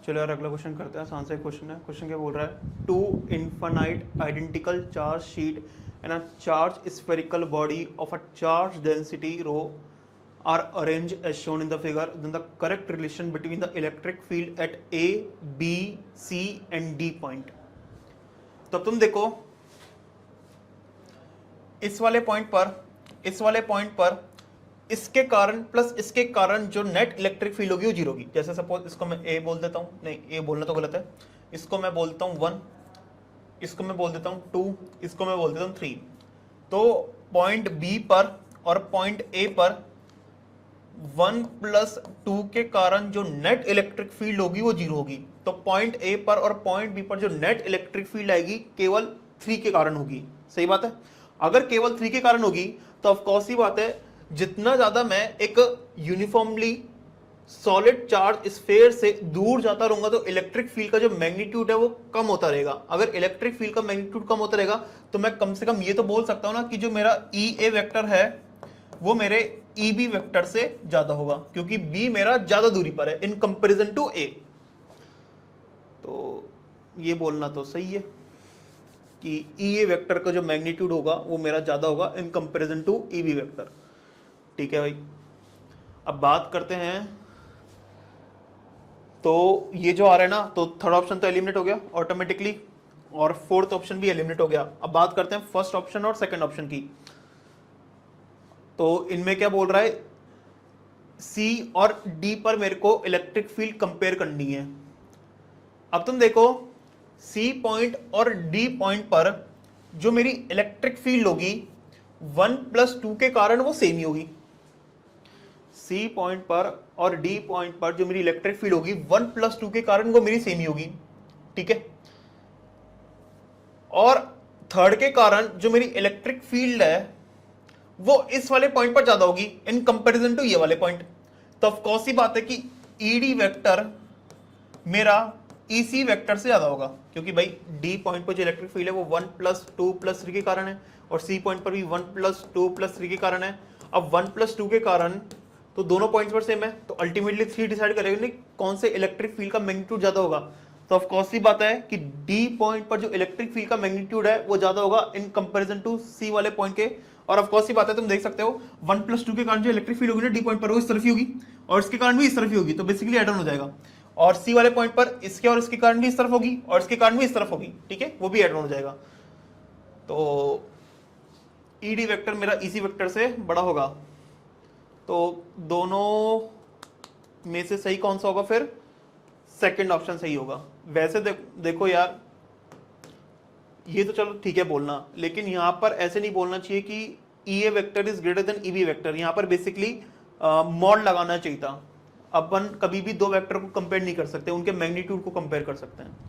चलो यार अगला क्वेश्चन करते हैं, आसान सा क्वेश्चन है। क्वेश्चन क्या बोल रहा है, two infinite identical charge sheet and a charge spherical body of a charge density rho are arranged as shown in the figure, then the correct relation between the electric field at A, B, C and D point। तो तुम देखो इस वाले point पर इसके कारण plus इसके कारण जो नेट इलेक्ट्रिक फील्ड होगी वो जीरो होगी। जैसे सपोज इसको मैं ए बोल देता हूं, नहीं ए बोलना तो गलत है, इसको मैं बोलता हूं 1, इसको मैं बोल देता हूं 2, इसको मैं बोल देता हूं 3। तो पॉइंट बी पर और पॉइंट ए पर 1 + 2 के कारण जो नेट इलेक्ट्रिक फील्ड होगी वो जीरो होगी। तो पॉइंट ए पर और पॉइंट बी पर जो नेट इलेक्ट्रिक फील्ड आएगी केवल 3 के कारण होगी। सही बात है। अगर केवल 3 के कारण होगी तो ऑफकोर्स ही बात है, जितना ज्यादा मैं एक यूनिफॉर्मली सॉलिड चार्ज स्फीयर से दूर जाता रहूंगा तो इलेक्ट्रिक फील्ड का जो मैग्नीट्यूड है वो कम होता रहेगा। अगर इलेक्ट्रिक फील्ड का मैग्नीट्यूड कम होता रहेगा तो मैं कम से कम ये तो बोल सकता हूं ना कि जो मेरा ई ए वेक्टर है वो मेरे ई बी वेक्टर से ज्यादा होगा, क्योंकि बी मेरा ज्यादा दूरी पर है इन कंपेरिजन टू ए। तो ये बोलना तो सही है कि ई ए वेक्टर का जो मैग्नीट्यूड होगा वो मेरा ज्यादा होगा in comparison to E B vector. ठीक है भाई, अब बात करते हैं। तो ये जो आ रहा है ना, तो थर्ड ऑप्शन तो एलिमिनेट हो गया ऑटोमेटिकली और फोर्थ ऑप्शन भी एलिमिनेट हो गया। अब बात करते हैं फर्स्ट ऑप्शन और सेकंड ऑप्शन की। तो इनमें क्या बोल रहा है, सी और डी पर मेरे को इलेक्ट्रिक फील्ड कंपेयर करनी है। अब तुम देखो सी पॉइंट और डी पॉइंट पर जो मेरी इलेक्ट्रिक फील्ड होगी 1 + 2 के कारण वो सेम ही होगी। सी पॉइंट पर और डी पॉइंट पर जो मेरी इलेक्ट्रिक फील्ड होगी 1 + 2 के कारण वो मेरी सेम ही होगी। ठीक है। और थर्ड के कारण जो मेरी इलेक्ट्रिक फील्ड है वो इस वाले पॉइंट पर ज्यादा होगी इन कंपैरिजन टू ये वाले पॉइंट। तो ऑफ कोर्स ही बात है कि ईडी वेक्टर मेरा ईसी वेक्टर से ज्यादा होगा, क्योंकि भाई डी पॉइंट पर जो इलेक्ट्रिक फील्ड है वो 1 + 2 + 3 के कारण है और सी पॉइंट पर भी 1 + 2 + 3 के कारण है। अब 1 + 2 के कारण तो दोनों पॉइंट्स पर सेम है, तो अल्टीमेटली 3 डिसाइड करेगा नहीं कौन से इलेक्ट्रिक फील्ड का मैग्नीट्यूड ज्यादा होगा। तो ऑफ कोर्स ही बात है कि डी पॉइंट पर जो इलेक्ट्रिक फील्ड का मैग्नीट्यूड है वो ज्यादा होगा इन कंपैरिजन टू सी वाले पॉइंट के। और ऑफ कोर्स ही बात है, तुम देख सकते हो 1 + 2 के कारण जो इलेक्ट्रिक फील्ड होगी ना डी पॉइंट पर वो इस तरफ ही होगी और इसके कारण भी इस तरफ ही होगी, तो बेसिकली एड ऑन हो जाएगा। और सी वाले पॉइंट पर इसके और इसके कारण भी इस तरफ होगी और इसके कारण भी इस तरफ होगी। ठीक है, वो भी एड ऑन हो जाएगा। तो ईडी वेक्टर मेरा ईसी वेक्टर से बड़ा होगा। तो दोनों में से सही कौन सा होगा, फिर सेकंड ऑप्शन सही होगा। वैसे देखो यार, ये तो चलो ठीक है बोलना, लेकिन यहां पर ऐसे नहीं बोलना चाहिए कि E A vector is greater than E B vector. यहां पर बेसिकली मॉड लगाना चाहिए था। अपन कभी भी दो वेक्टर को कंपेयर नहीं कर सकते, उनके मैग्नीट्यूड को कंपेयर कर सकते हैं।